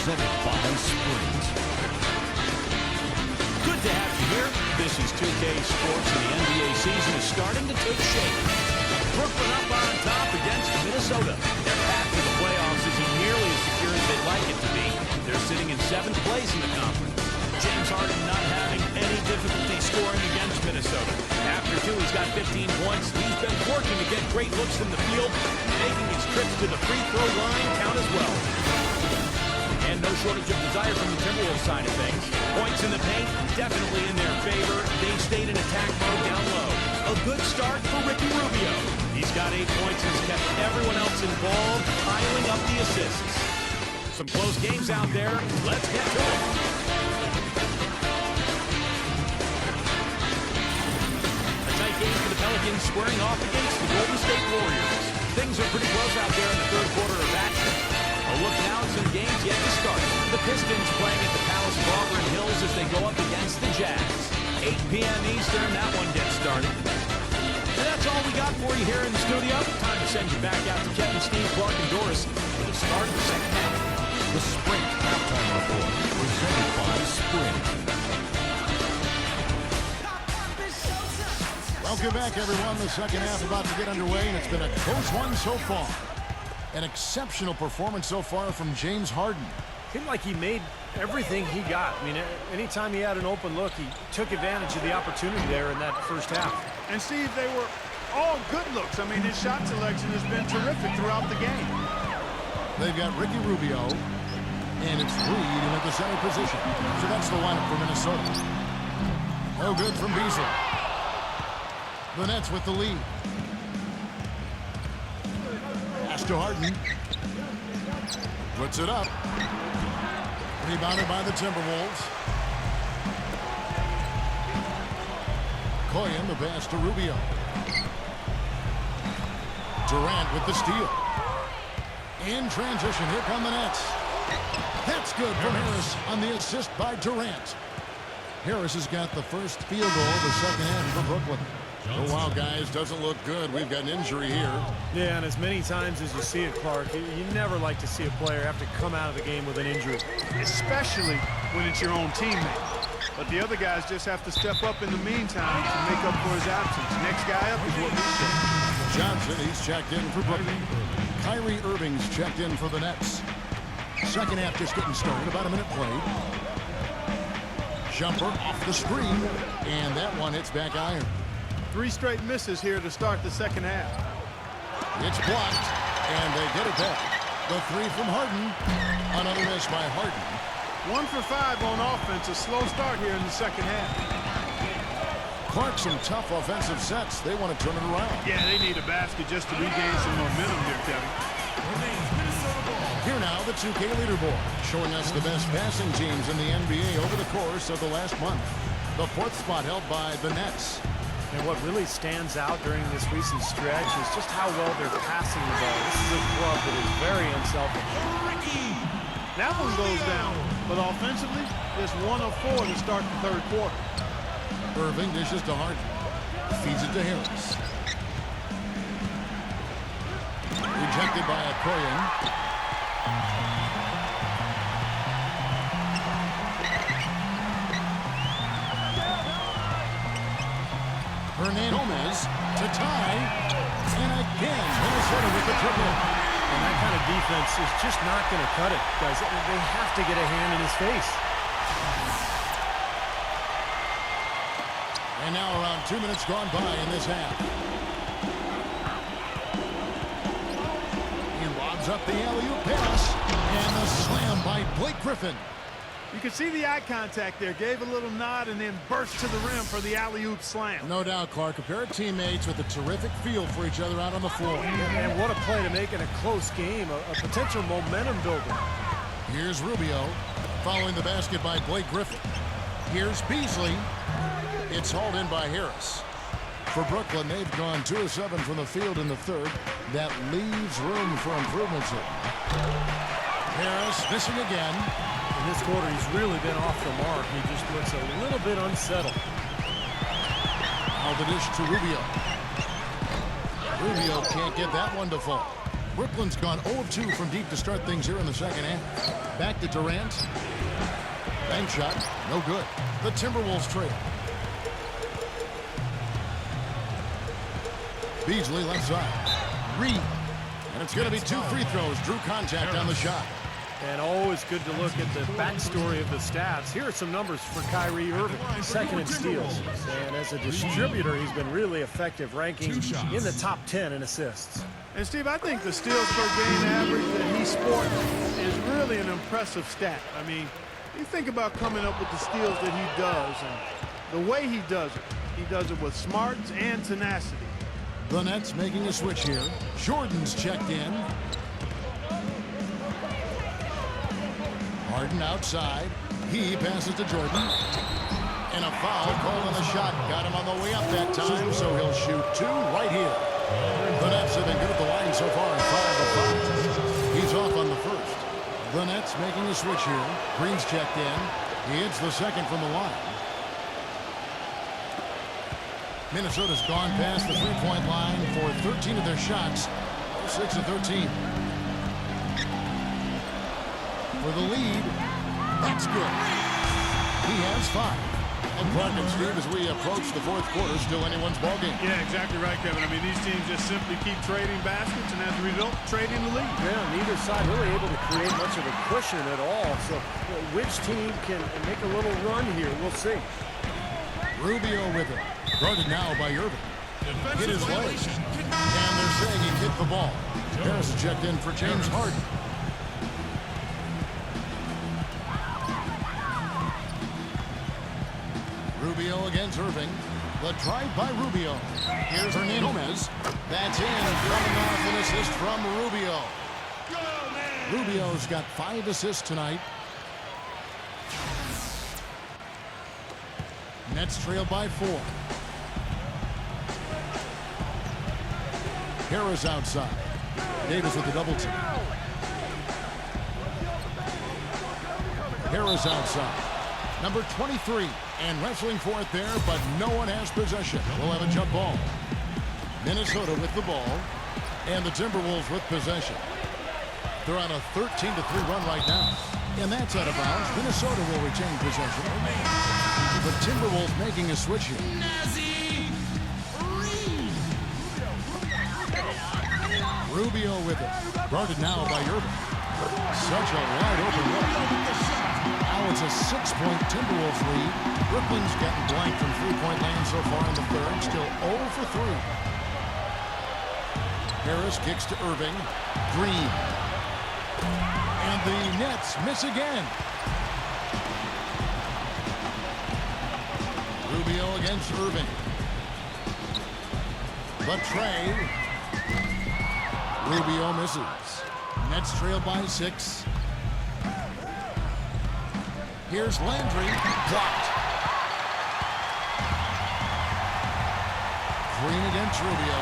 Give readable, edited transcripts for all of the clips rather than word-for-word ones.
presented by Sprint. Good to have you here. This is 2K Sports, and the NBA season is starting to take shape. Brooklyn up on top against Minnesota. Their path to the playoffs isn't nearly as secure as they'd like it to be. They're sitting in 7th place in the conference. James Harden not having any difficulty scoring against Minnesota. After 2, he's got 15 points. He's been working to get great looks from the field, making his trips to the free throw line count as well. And no shortage of desire from the Timberwolves side of things. Points in the paint, definitely in their favor. They stayed in attack mode down low. A good start for Ricky Rubio. He's got 8 points and has kept everyone else involved, piling up the assists. Some close games out there. Let's get to it. A tight game for the Pelicans, squaring off against the Golden State Warriors. Things are pretty close out there in the 3rd quarter of action. A look now at some games yet to start. The Pistons playing at the Palace of Auburn Hills as they go up against the Jazz. 8 p.m. Eastern, that one gets started. And that's all we got for you here in the studio. Time to send you back out to Kevin, Steve, Clark, and Doris for the start of the 2nd half. The Sprint Halftime Report, presented by Sprint. Welcome back, everyone. The 2nd half about to get underway, and it's been a close one so far. An exceptional performance so far from James Harden. Seemed like he made everything he got. I mean, anytime he had an open look, he took advantage of the opportunity there in that 1st half. And Steve, they were all good looks. I mean, his shot selection has been terrific throughout the game. They've got Ricky Rubio, and it's Reed in at the center position. So that's the lineup for Minnesota. No good from Beasley. The Nets with the lead. Pass to Harden. Puts it up. Rebounded by the Timberwolves. Koyen, the pass to Rubio. Durant with the steal. In transition, here come the Nets. That's good from Harris on the assist by Durant. Harris has got the first field goal of the 2nd half for Brooklyn. Oh, wow, guys, doesn't look good. We've got an injury here. Yeah, and as many times as you see it, Clark, you never like to see a player have to come out of the game with an injury. Especially when it's your own teammate. But the other guys just have to step up in the meantime to make up for his absence. Next guy up is what we say. Johnson, he's checked in for Brooklyn. Kyrie Irving's checked in for the Nets. 2nd half just getting started, about a minute played. Jumper off the screen, and that one hits back iron. 3 straight misses here to start the 2nd half. It's blocked, and they get it back. The 3 from Harden. Another miss by Harden. 1 for 5 on offense. A slow start here in the 2nd half. Clark, some tough offensive sets. They want to turn it around. Yeah, they need a basket just to regain some momentum here, Kevin. Here now, the 2K leaderboard, showing us the best passing teams in the NBA over the course of the last month. The 4th spot held by the Nets. And what really stands out during this recent stretch is just how well they're passing the ball. This is a club that is very unselfish. That one goes down, but offensively, just 1 of 4 to start the 3rd quarter. Irving dishes to Harden. Feeds it to Harris. Rejected by Koyen. Gomez to tie, and again, Minnesota with the triple. And that kind of defense is just not going to cut it, guys. They have to get a hand in his face. And now around 2 minutes gone by in this half. He lobs up the alley-oop pass, and the slam by Blake Griffin. You can see the eye contact there. Gave a little nod and then burst to the rim for the alley-oop slam. No doubt, Clark. A pair of teammates with a terrific feel for each other out on the floor. And what a play to make in a close game. A potential momentum builder. Here's Rubio following the basket by Blake Griffin. Here's Beasley. It's hauled in by Harris. For Brooklyn, they've gone 2 of 7 from the field in the 3rd. That leaves room for improvements here. Harris missing again. In this quarter, he's really been off the mark. He just looks a little bit unsettled. Now the dish to Rubio. Rubio can't get that one to fall. Brooklyn's gone 0 of 2 from deep to start things here in the second half. Back to Durant. Bank shot, no good. The Timberwolves trail. Beasley left side. Reed. And it's going to be 2 free throws. Drew contact on the shot. And always good to look at the backstory of the stats. Here are some numbers for Kyrie Irving. Second in steals. And as a distributor, he's been really effective, ranking in the top 10 in assists. And, Steve, I think the steals per game average that he sports is really an impressive stat. I mean, you think about coming up with the steals that he does and the way he does it with smarts and tenacity. The Nets making a switch here. Jordan's checked in. Harden outside. He passes to Jordan. And a foul call on the shot. Got him on the way up that time, so he'll shoot 2 right here. The Nets have been good at the line so far in 5 of 5. He's off on the first. The Nets making a switch here. Green's checked in. He hits the second from the line. Minnesota's gone past the three-point line for 13 of their shots. 6 of 13. For the lead, that's good. He has 5. And Clark and Steve, as we approach the fourth quarter, still anyone's ballgame. Yeah, exactly right, Kevin. I mean, these teams just simply keep trading baskets, and as a result, trading the lead. Yeah, neither side really able to create much of a cushion at all. So which team can make a little run here? We'll see. Rubio with it. Guarded now by Irving. Hit his leg. And they're saying he kicked the ball. Harris checked in for James Harden. Rubio against Irving. The drive by Rubio. Here's Hernandez. That's in. Coming off an assist from Rubio. Rubio's got 5 assists tonight. Nets trail by 4. Harris outside. Davis with the double team. Harris outside. Number 23. And wrestling for it there, but no one has possession. We'll have a jump ball. Minnesota with the ball. And the Timberwolves with possession. They're on a 13-3 run right now. And that's out of bounds. Minnesota will retain possession. The Timberwolves making a switch here. Rubio with it. Guarded now by Irving. Such a wide open look. Now it's a 6-point Timberwolves lead. Brooklyn's getting blank from three-point land so far in the third. Still 0 for 3. Harris kicks to Irving. Green. And the Nets miss again. Rubio against Irving. But Trey. Rubio misses. Nets trail by 6. Here's Landry. Blocked. Green against Rubio.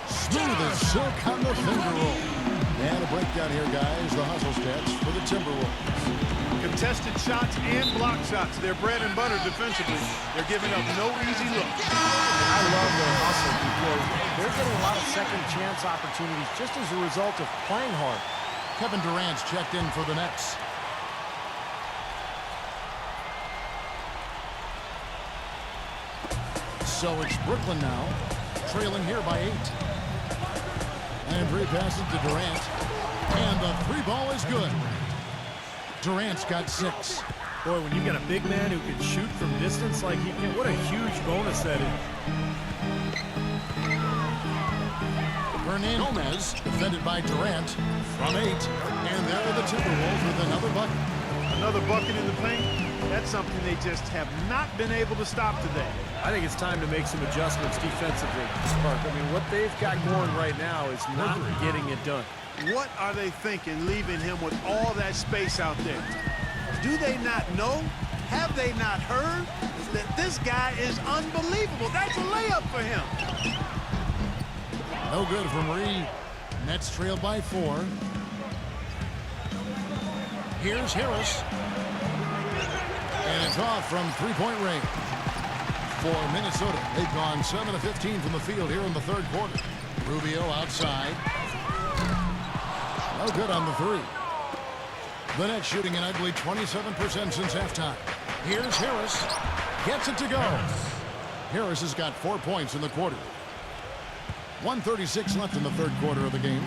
Smooth as silk on the finger roll. And a breakdown here, guys. The hustle stats for the Timberwolves. Contested shots and block shots. They're bread and butter defensively. They're giving up no easy looks. I love their hustle because they're getting a lot of second chance opportunities just as a result of playing hard. Kevin Durant's checked in for the Nets. So it's Brooklyn now, trailing here by 8. And passes to Durant. And the 3 ball is good. Durant's got 6. Boy, when you've got a big man who can shoot from distance like he can, what a huge bonus that is. Hernandez, defended by Durant, from 8. And there are the Timberwolves with another bucket. Another bucket in the paint. That's something they just have not been able to stop today. I think it's time to make some adjustments defensively, Spark. I mean, what they've got going right now is not getting it done. What are they thinking, leaving him with all that space out there? Do they not know? Have they not heard that this guy is unbelievable? That's a layup for him. No good from Reed. Nets trail by 4. Here's Harris. And it's off from three-point range. For Minnesota, they've gone 7 of 15 from the field here in the third quarter. Rubio outside. No good on the three. The Nets shooting an ugly 27% since halftime. Here's Harris. Gets it to go. Harris has got 4 points in the quarter. 1:36 left in the third quarter of the game.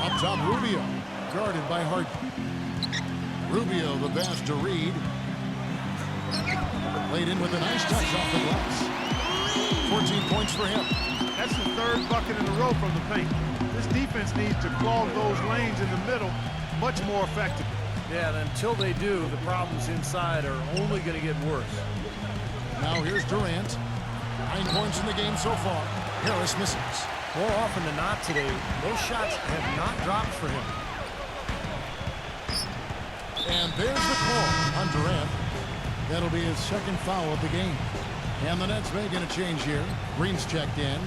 Up top, Rubio. Guarded by Harden. Rubio, the pass to Reed. Laid in with a nice touch off the glass. 14 points for him. That's the third bucket in a row from the paint. This defense needs to clog those lanes in the middle much more effectively. Yeah, and until they do, the problems inside are only going to get worse. Now here's Durant. 9 points in the game so far. Harris misses. More often than not today, those shots have not dropped for him. And there's the call on Durant. That'll be his second foul of the game. And the Nets making a change here. Green's checked in.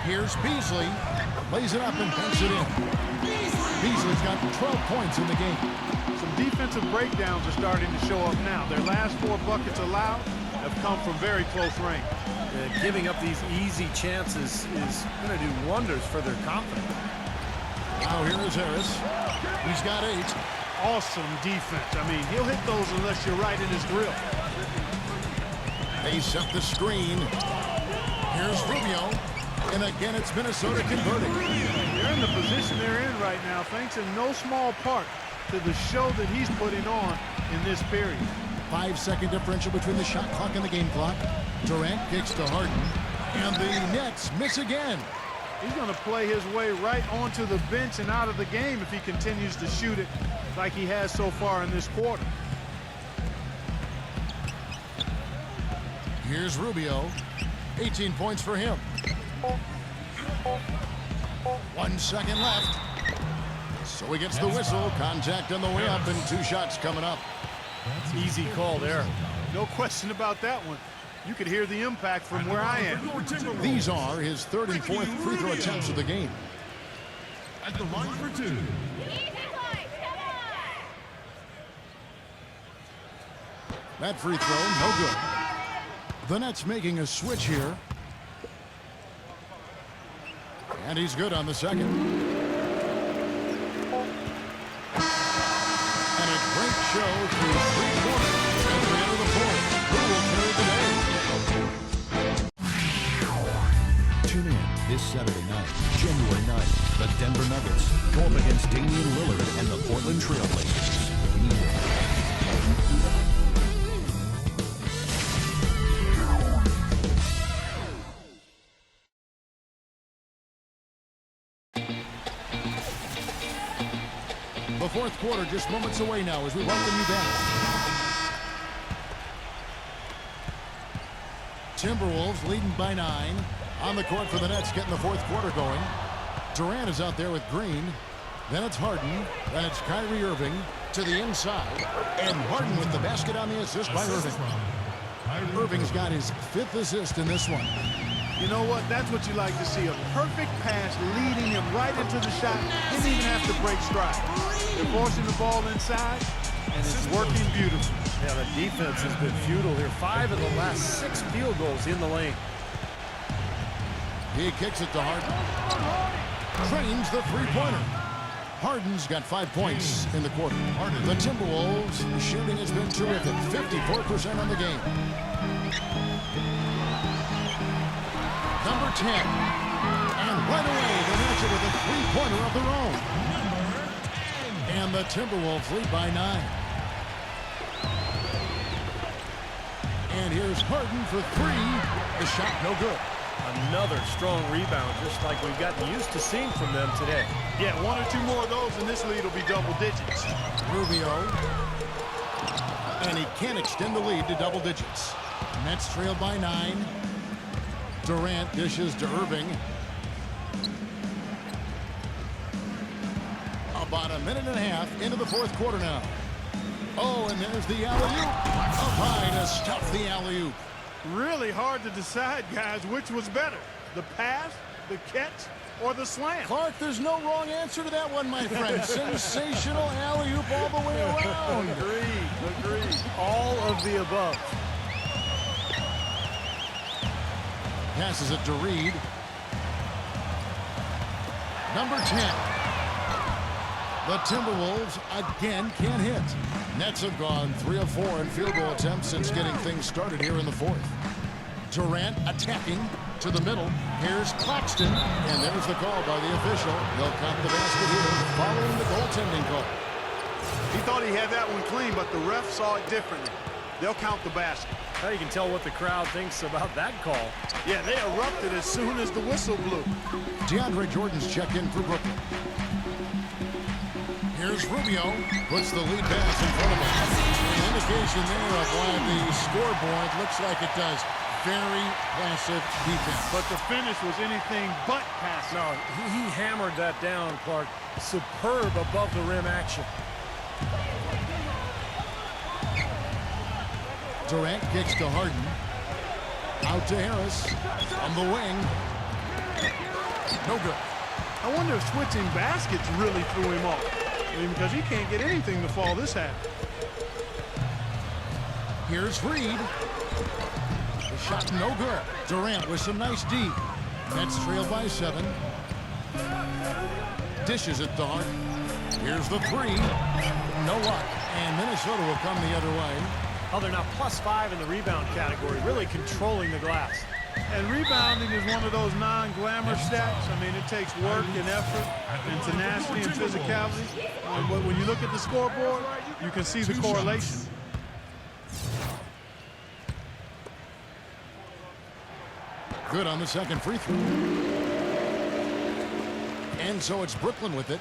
Here's Beasley. Lays it up and banks it in. Beasley's got 12 points in the game. Some defensive breakdowns are starting to show up now. Their last 4 buckets allowed have come from very close range. Giving up these easy chances is going to do wonders for their confidence. Now here is Harris. He's got 8. Awesome defense. I mean, he'll hit those unless you're right in his grill. They set the screen. Here's Rubio. And again, it's Minnesota converting. They're in the position they're in right now, thanks in no small part to the show that he's putting on in this period. 5-second differential between the shot clock and the game clock. Durant kicks to Harden. And the Nets miss again. He's going to play his way right onto the bench and out of the game if he continues to shoot it like he has so far in this quarter. Here's Rubio. 18 points for him. 1 second left. So he gets the whistle. Contact on the way up and 2 shots coming up. Easy call there. No question about that one. You could hear the impact from where I am. These are his 3rd and 4th free throw attempts of the game. At the line for 2. That free throw, no good. The Nets making a switch here. And he's good on the second. And a great show through 3 quarters. At the end of the 4th, who will carry the day? Tune in this Saturday night, January 9th. The Denver Nuggets go up against Damian Lillard and the Portland Trail Blazers. The 4th quarter just moments away now as we welcome you back. Timberwolves leading by 9. On the court for the Nets, getting the 4th quarter going. Durant is out there with Green. Then it's Harden. Then it's Kyrie Irving to the inside. And Harden with the basket on the assist by Irving. Irving's got his 5th assist in this one. You know what? That's what you like to see. A perfect pass leading him right into the shot. Didn't even have to break stride. They're forcing the ball inside, and it's working beautifully. Yeah, the defense has been futile here. 5 of the last 6 field goals in the lane. He kicks it to Harden. Trains the three-pointer. Harden's got 5 points in the quarter. The Timberwolves shooting has been terrific. 54% on the game. Number 10. And right away, they answer with a three-pointer of their own. And the Timberwolves lead by 9. And here's Harden for 3. The shot no good. Another strong rebound, just like we've gotten used to seeing from them today. Yeah, 1 or 2 more of those, and this lead will be double digits. Rubio. And he can't extend the lead to double digits. Nets trailed by 9. Durant dishes to Irving. About a minute and a half into the 4th quarter now. Oh, and there's the alley-oop. Up high to stop the alley-oop. Really hard to decide, guys, which was better, the pass the catch, or the slam. Clark, there's no wrong answer to that one, my friend. Sensational alley-oop all the way around. Agreed. All of the above. Passes it to Reed. Number 10. The Timberwolves again can't hit. Nets have gone 3 of 4 in field goal attempts since getting things started here in the fourth. Durant attacking to the middle. Here's Claxton, and there's the call by the official. They'll count the basket here following the goaltending call. He thought he had that one clean, but the ref saw it differently. They'll count the basket. Now you can tell what the crowd thinks about that call. Yeah, they erupted as soon as the whistle blew. DeAndre Jordan's check in for Brooklyn. Here's Rubio, puts the lead pass in front of him. An indication there of why the scoreboard looks like it does. Very passive defense. But the finish was anything but passive. No, he hammered that down, Clark. Superb above the rim action. Durant kicks to Harden. Out to Harris. On the wing. No good. I wonder if switching baskets really threw him off. I mean, because he can't get anything to fall this half. Here's Reed. The shot no good. Durant with some nice D. Nets trail by 7. Dishes it to Harden. Here's the 3. No luck. And Minnesota will come the other way. Oh, they're now +5 in the rebound category, really controlling the glass. And rebounding is one of those non-glamour stats. I mean, it takes work and effort and tenacity and physicality. But when you look at the scoreboard, you can see the correlation. Good on the second free throw. And so it's Brooklyn with it.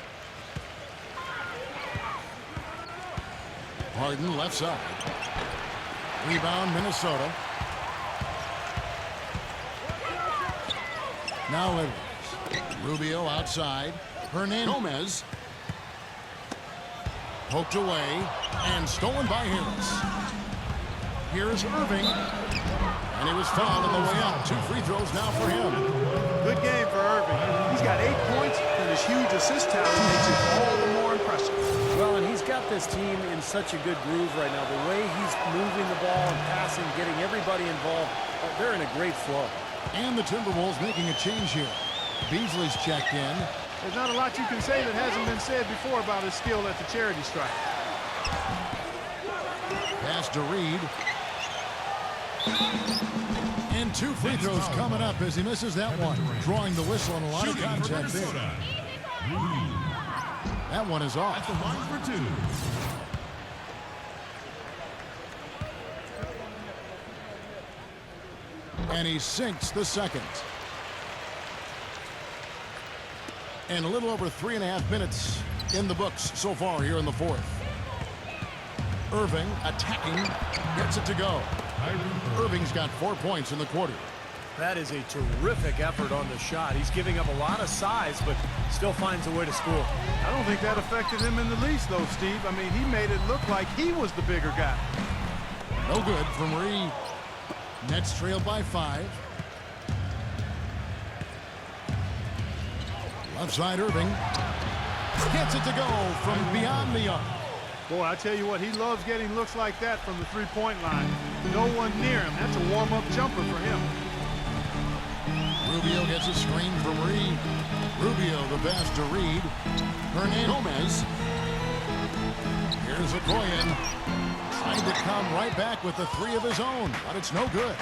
Harden left side. Rebound Minnesota. Now Edwards. Rubio outside. Gomez. Poked away and stolen by Harris. Here's Irving. And he was fouled on the way out. 2 free throws now for him. Good game for Irving. He's got 8 points, and his huge assist tally makes it all the more impressive. Well, and he's got this team in such a good groove right now. The way he's moving the ball and passing, getting everybody involved, they're in a great flow. And the Timberwolves making a change here. Beasley's checked in. There's not a lot you can say that hasn't been said before about his skill at the charity stripe. Pass to Reed. And 2 free throws coming up as he misses that one. Drawing the whistle and a lot of contact there. That one is off. At the line for 2. And he sinks the second. And a little over 3.5 minutes in the books so far here in the fourth. Irving attacking, gets it to go. Irving's got 4 points in the quarter. That is a terrific effort on the shot. He's giving up a lot of size, but still finds a way to score. I don't think that affected him in the least, though, Steve. I mean, he made it look like he was the bigger guy. No good from Reed. Nets trailed by 5. Left side Irving. Gets it to go from beyond the arc. Boy, I tell you what, he loves getting looks like that from the three-point line. No one near him. That's a warm-up jumper for him. Rubio gets a screen from Reed. Rubio the pass to Reed. Gomez. Here's Okoye. Trying to come right back with the 3 of his own, but it's no good.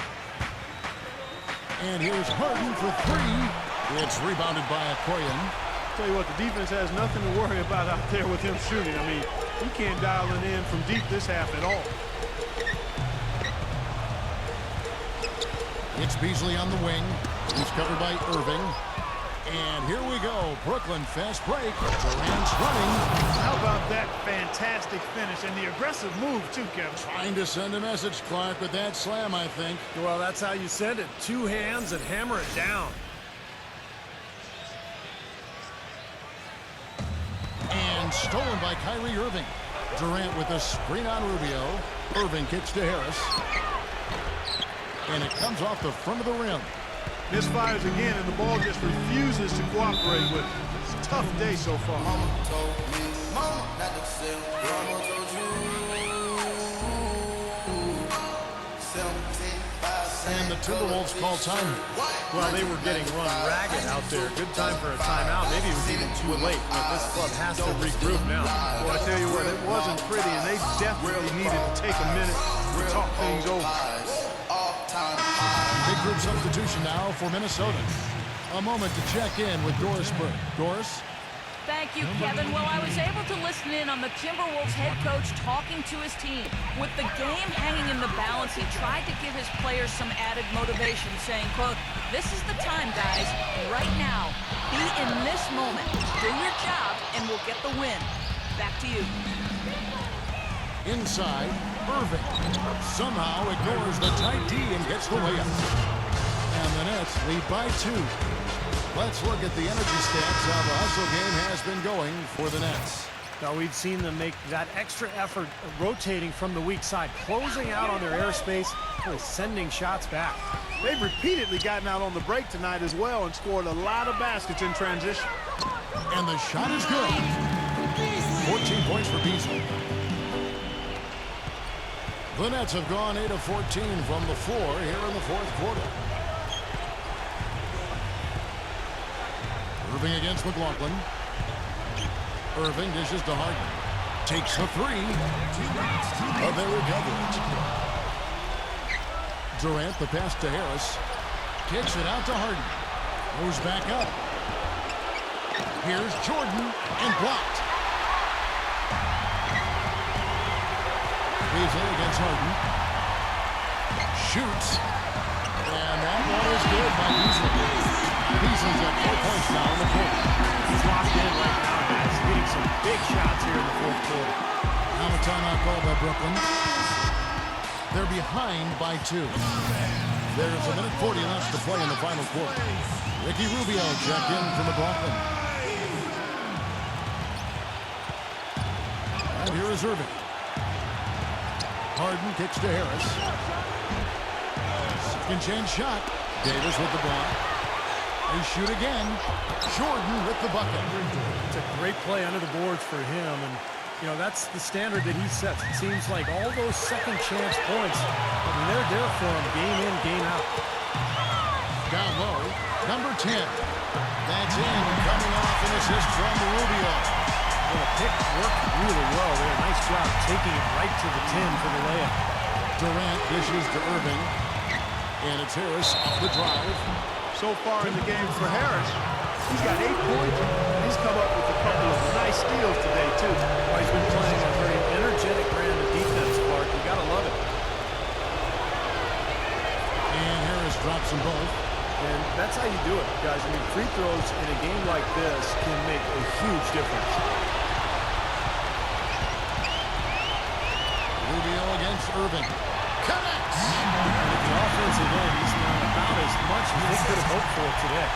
And here's Harden for 3. It's rebounded by Okoye. Tell you what, the defense has nothing to worry about out there with him shooting. I mean, he can't dial it in from deep this half at all. It's Beasley on the wing. He's covered by Irving. And here we go. Brooklyn fast break. Durant's running. How about that fantastic finish and the aggressive move too, Kevin? Trying to send a message, Clark, with that slam, I think. Well, that's how you send it. 2 hands and hammer it down. And stolen by Kyrie Irving. Durant with a screen on Rubio. Irving kicks to Harris. And it comes off the front of the rim. Misfires again, and the ball just refuses to cooperate with it. It's a tough day so far. Mama told me, Mama not to sell. Mama told you. And the Timberwolves call time. Well, they were getting run ragged out there. Good time for a timeout. Maybe it was even too late, but this club has to regroup now. Well, I tell you what, it wasn't pretty, and they definitely needed to take a minute to talk things over. Big group substitution now for Minnesota. A moment to check in with Doris Burke. Doris? Thank you, Kevin. Well, I was able to listen in on the Timberwolves head coach talking to his team. With the game hanging in the balance, he tried to give his players some added motivation, saying, quote, "This is the time, guys. Right now. Be in this moment. Do your job, and we'll get the win." Back to you. Inside, Irving somehow ignores the tight D and gets the layup. And the Nets lead by 2. Let's look at the energy stats. How the hustle game has been going for the Nets. Now, we've seen them make that extra effort rotating from the weak side, closing out on their airspace, really sending shots back. They've repeatedly gotten out on the break tonight as well and scored a lot of baskets in transition. And the shot is good. 14 points for Beasley. The Nets have gone 8 of 14 from the floor here in the fourth quarter. Irving against McLaughlin. Irving dishes to Harden. Takes the 3. But they recover it. Durant, the pass to Harris. Kicks it out to Harden. Moves back up. Here's Jordan and blocked. Beasley against Harden. Shoots. And that one is good by Beasley. Beasley's at 4 points now in the quarter. He's locked in right now, guys. Getting some big shots here in the fourth quarter. Now a timeout call by Brooklyn. They're behind by 2. There's a minute 40 left to play in the final quarter. Ricky Rubio checked in for McLaughlin. And here is Irving. Harden kicks to Harris. Second chance shot. Davis with the block. They shoot again. Jordan with the bucket. It's a great play under the boards for him, and you know that's the standard that he sets. It seems like all those second chance points, I mean, they're there for him game in, game out. Down low, number 10. That's in, coming off an assist from Rubio. Well, the pick worked really well there. Nice job taking it right to the 10 for the layup. Durant dishes to Irving, and it's Harris off the drive. So far in the game for Harris, he's got 8 points. He's come up with a couple of nice steals today, too. Well, he's been playing a very energetic brand of defense, Clark. You got to love it. And Harris drops them both. And that's how you do it, guys. I mean, free throws in a game like this can make a huge difference. Rubio against Irving. Connects! And at the offensive end, he's done about as much as they could have hoped for today.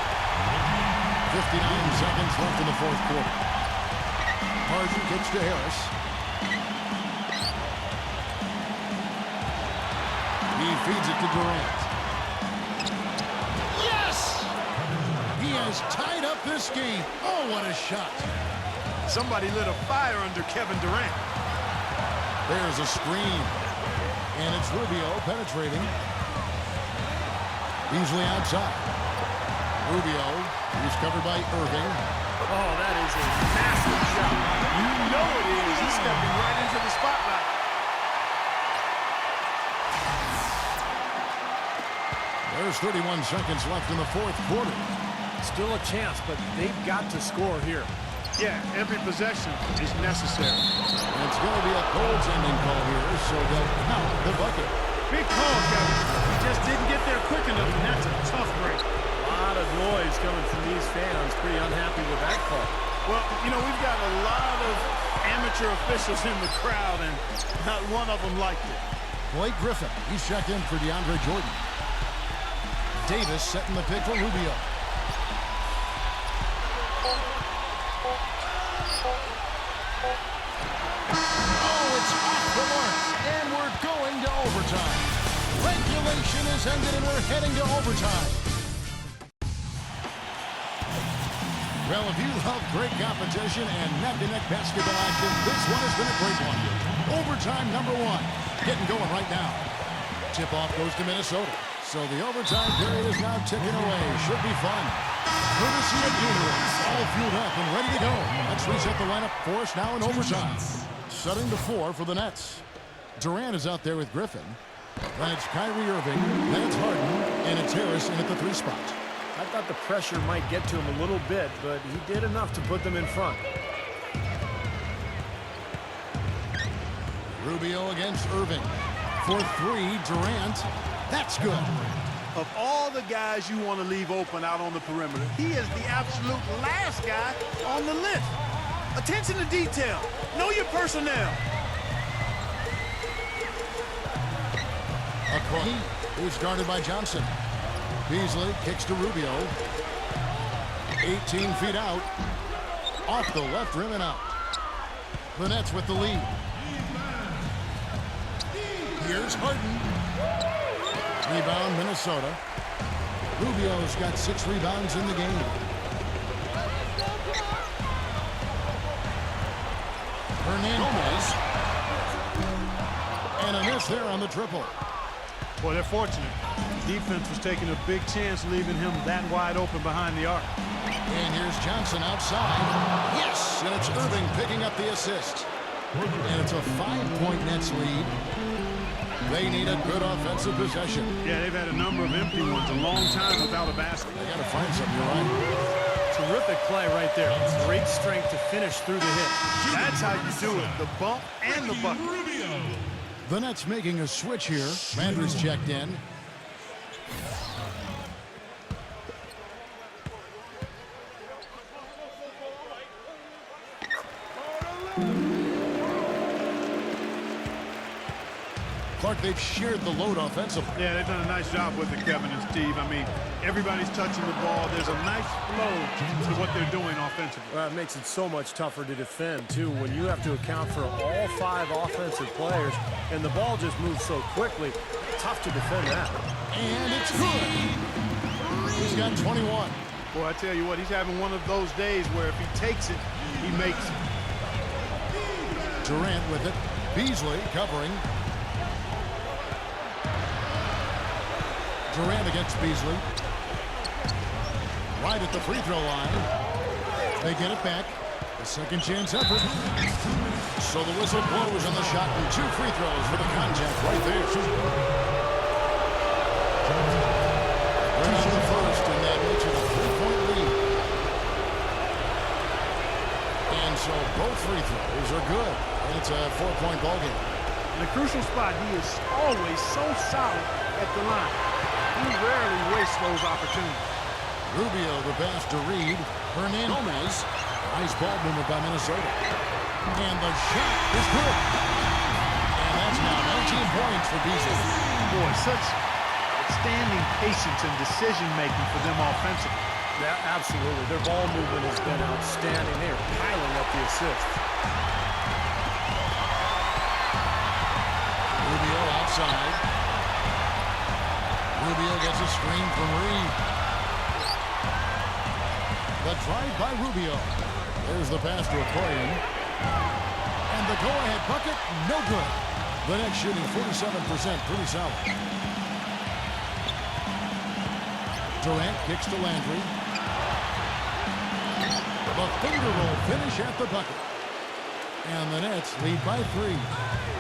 59 seconds left in the fourth quarter. Harden kicks to Harris. He feeds it to Durant. Yes! He has tied up this game. Oh, what a shot. Somebody lit a fire under Kevin Durant. There's a screen. And it's Rubio penetrating. Beasley outside. Rubio, who's covered by Irving. Oh, that is a massive shot. You know it is. He's stepping right into the spotlight. There's 31 seconds left in the fourth quarter. Still a chance, but they've got to score here. Yeah, every possession is necessary. And it's going to be a goaltending call here, so they'll count the bucket. Big call, Kevin. He just didn't get there quick enough, and that's a tough break. A lot of noise coming from these fans. Pretty unhappy with that call. Well, you know, we've got a lot of amateur officials in the crowd, and not one of them liked it. Blake Griffin, he's checked in for DeAndre Jordan. Davis setting the pick for Rubio. Oh, it's off the mark, and we're going to overtime. Regulation is ended, and we're heading to overtime. Well, if you love great competition and neck-to-neck basketball action, this one has been a great one. Overtime number 1. Getting going right now. Tip-off goes to Minnesota. So the overtime period is now ticking away. Should be fun. Courtesy of Gatorade. All fueled up and ready to go. Let's reset the lineup for us now in overtime. Setting the floor for the Nets. Durant is out there with Griffin. Then it's Kyrie Irving. Then it's Harden. And it's Harris in at the 3 spot. I thought the pressure might get to him a little bit, but he did enough to put them in front. Rubio against Irving. For 3, Durant. That's good. Of all the guys you want to leave open out on the perimeter, he is the absolute last guy on the list. Attention to detail. Know your personnel. Okoye is guarded by Johnson. Beasley kicks to Rubio. 18 feet out. Off the left rim and out. The Nets with the lead. Here's Harden. Rebound, Minnesota. Rubio's got 6 rebounds in the game. Hernandez. And a miss there on the triple. Boy, they're fortunate. Defense was taking a big chance leaving him that wide open behind the arc. And here's Johnson outside. Yes! And it's Irving picking up the assist. And it's a 5-point Nets lead. They need a good offensive possession. Yeah, they've had a number of empty ones, a long time without a basket. They got to find something, you're right. Terrific play right there. Great strength to finish through the hit. That's how you do it, the bump and the bucket. The Nets making a switch here. Landry's checked in. Clark, they've shared the load offensively. Yeah, they've done a nice job with it, Kevin and Steve. I mean, everybody's touching the ball. There's a nice flow to what they're doing offensively. Well, it makes it so much tougher to defend, too, when you have to account for all 5 offensive players, and the ball just moves so quickly. Tough to defend that. And it's good. He's got 21. Boy, I tell you what, he's having one of those days where if he takes it, he makes it. Durant with it. Beasley covering. Durant against Beasley. Right at the free throw line. They get it back. A second chance effort. So the whistle blows on the shot and 2 free throws for the contact right there. There's the first, and that makes it a 3-point lead. And so both free throws are good. And it's a 4-point ball game. In a crucial spot, he is always so solid at the line. He rarely wastes those opportunities. Rubio, the pass to Reed. Hernandez. Nice ball movement by Minnesota. And the shot is good. And that's now 19 points for Beasley. Boy, such outstanding patience and decision-making for them offensively. Yeah, absolutely. Their ball movement has been outstanding. They are piling up the assists. Rubio outside. Rubio gets a screen from Reed. The drive by Rubio. There's the pass to Okoye. And the go-ahead bucket, no good. The Nets shooting 47%, pretty solid. Durant kicks to Landry. The finger roll finish at the bucket. And the Nets lead by 3.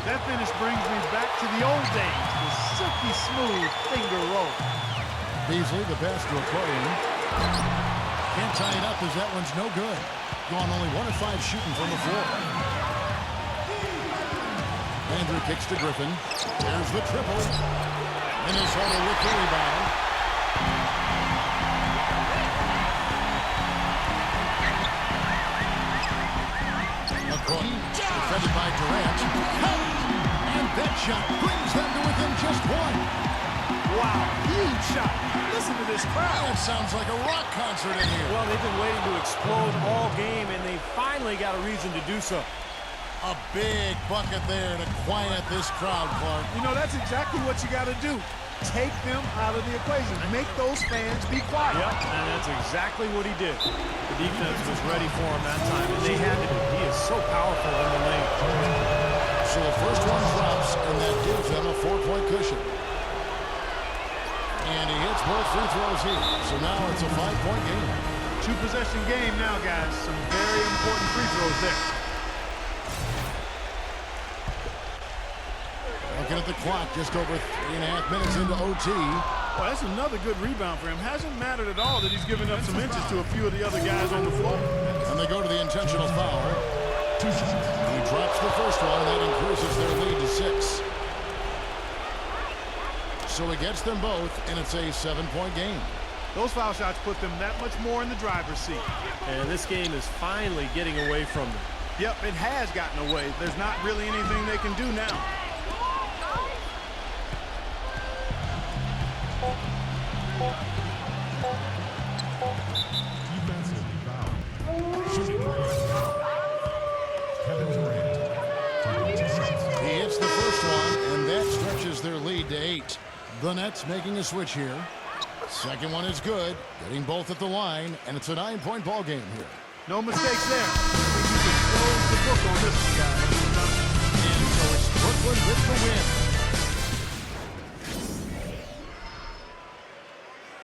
That finish brings me back to the old days, the silky smooth finger roll. Beasley, the pass to Okoye. Can't tie it up as that one's no good. Gone only 1 of 5 shooting from the floor. Andrew kicks to Griffin. There's the triple. Minnesota with the rebound. Okoye, defended by Durant. And that shot brings them to within just 1. Wow, huge shot. Listen to this crowd. That sounds like a rock concert in here. Well, they've been waiting to explode all game, and they finally got a reason to do so. A big bucket there to quiet this crowd, Clark. You know, that's exactly what you got to do. take them out of the equation. Make those fans be quiet. Yep, and that's exactly what he did. The defense was ready for him that time, and they had to be. He is so powerful in the lane. So the first one drops, and that gives them a 4-point cushion. And he hits both free throws here. So now it's a 5-point game. 2-possession game now, guys. Some very important free throws there. Looking at the clock, just over 3.5 minutes into OT. Well, that's another good rebound for him. Hasn't mattered at all that he's given up some inches to a few of the other guys on the floor. And they go to the intentional foul. He drops the first one, and that increases their lead to 6. So he gets them both, and it's a 7-point game. Those foul shots put them that much more in the driver's seat. And this game is finally getting away from them. Yep, it has gotten away. There's not really anything they can do now. He hits the first one, and that stretches their lead to 8. The Nets making a switch here. Second one is good, getting both at the line, and it's a 9-point ball game here. No mistakes there. I think you can close the book on this one, guys. And so it's Brooklyn with the win.